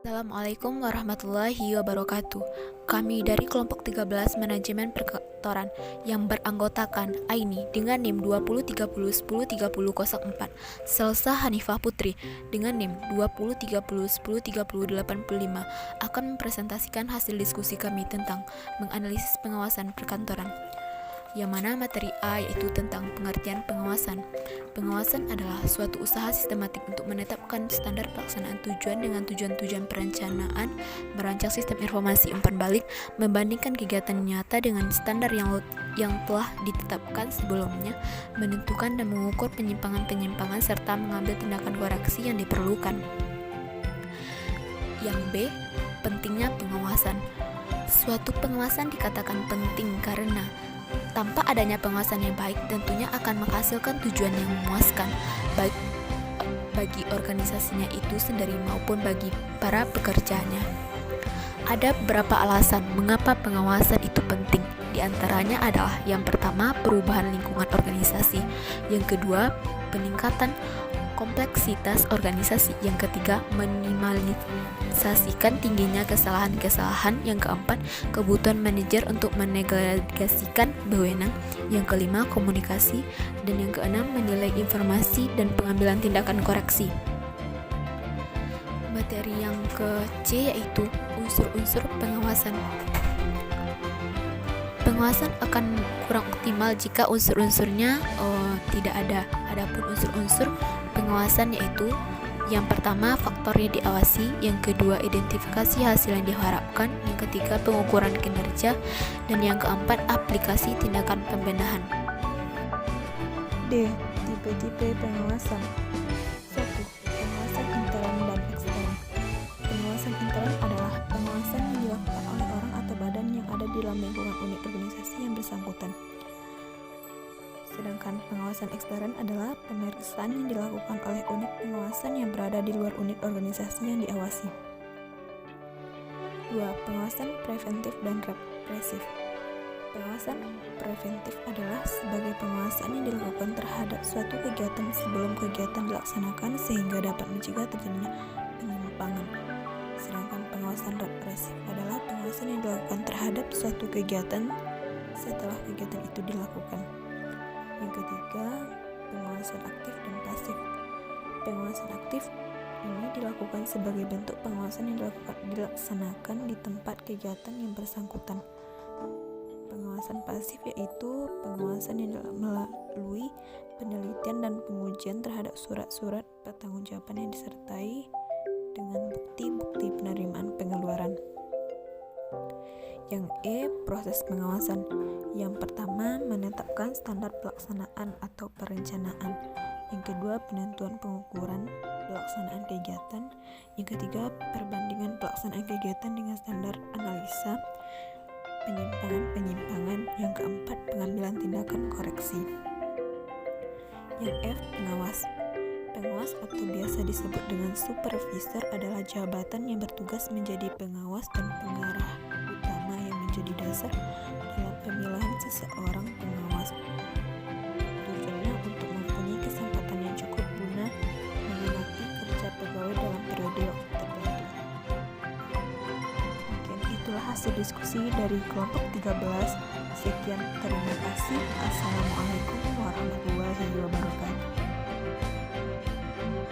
Assalamualaikum warahmatullahi wabarakatuh. Kami dari kelompok 13 Manajemen Perkantoran yang beranggotakan Aini dengan NIM 2030103004, Selsa Hanifah Putri dengan NIM 2030103085 akan mempresentasikan hasil diskusi kami tentang menganalisis pengawasan perkantoran. Yang mana materi A yaitu tentang pengertian pengawasan. Pengawasan adalah suatu usaha sistematik untuk menetapkan standar pelaksanaan tujuan dengan tujuan-tujuan perencanaan, merancang sistem informasi umpan balik, membandingkan kegiatan nyata dengan standar yang telah ditetapkan sebelumnya, menentukan dan mengukur penyimpangan-penyimpangan serta mengambil tindakan koreksi yang diperlukan. Yang B, pentingnya pengawasan. Suatu pengawasan dikatakan penting karena tanpa adanya pengawasan yang baik tentunya akan menghasilkan tujuan yang memuaskan, baik bagi organisasinya itu sendiri maupun bagi para pekerjanya. Ada beberapa alasan mengapa pengawasan itu penting. Di antaranya adalah yang pertama, perubahan lingkungan organisasi, yang kedua, peningkatan kompleksitas organisasi, yang ketiga, minimalisasikan tingginya kesalahan-kesalahan, yang keempat, kebutuhan manajer untuk menegasikan wewenang, yang kelima, komunikasi, dan yang keenam, menilai informasi dan pengambilan tindakan koreksi. Materi yang ke-C yaitu unsur-unsur pengawasan. Pengawasan akan kurang optimal jika unsur-unsurnya tidak ada. Adapun unsur-unsur pengawasan yaitu yang pertama, faktornya diawasi, yang kedua, identifikasi hasil yang diharapkan, yang ketiga, pengukuran kinerja, dan yang keempat, aplikasi tindakan pembenahan. D. Tipe-tipe pengawasan. 1. Pengawasan intern dan ekstern. Pengawasan intern adalah pengawasan yang dilakukan oleh orang atau badan yang ada di dalam lingkungan unit organisasi yang bersangkutan. Sedangkan pengawasan ekstern adalah pemeriksaan yang dilakukan oleh unit pengawasan yang berada di luar unit organisasi yang diawasi. 2. Pengawasan preventif dan represif. Pengawasan preventif adalah sebagai pengawasan yang dilakukan terhadap suatu kegiatan sebelum kegiatan dilaksanakan sehingga dapat mencegah terjadinya penyimpangan. Sedangkan pengawasan represif adalah pengawasan yang dilakukan terhadap suatu kegiatan setelah kegiatan itu dilakukan. Yang ketiga, pengawasan aktif dan pasif. Pengawasan aktif ini dilakukan sebagai bentuk pengawasan yang dilaksanakan di tempat kegiatan yang bersangkutan. Pengawasan pasif yaitu pengawasan yang melalui penelitian dan pengujian terhadap surat-surat pertanggungjawaban yang disertai dengan bukti-bukti penerimaan pengeluaran. Yang E, proses pengawasan. Yang pertama, menetapkan standar pelaksanaan atau perencanaan. Yang kedua, penentuan pengukuran pelaksanaan kegiatan. Yang ketiga, perbandingan pelaksanaan kegiatan dengan standar analisa penyimpangan-penyimpangan. Yang keempat, pengambilan tindakan koreksi. Yang F, pengawas. Pengawas atau biasa disebut dengan supervisor adalah jabatan yang bertugas menjadi pengawas dan pengarah utama yang menjadi dasar dalam pemilihan seseorang pengawas. Tujuannya untuk mempunyai kesempatan yang cukup guna mengamati kerja pegawai dalam periode waktu tertentu. Mungkin itulah hasil diskusi dari kelompok 13. Sekian, terima kasih. Assalamualaikum warahmatullahi wabarakatuh.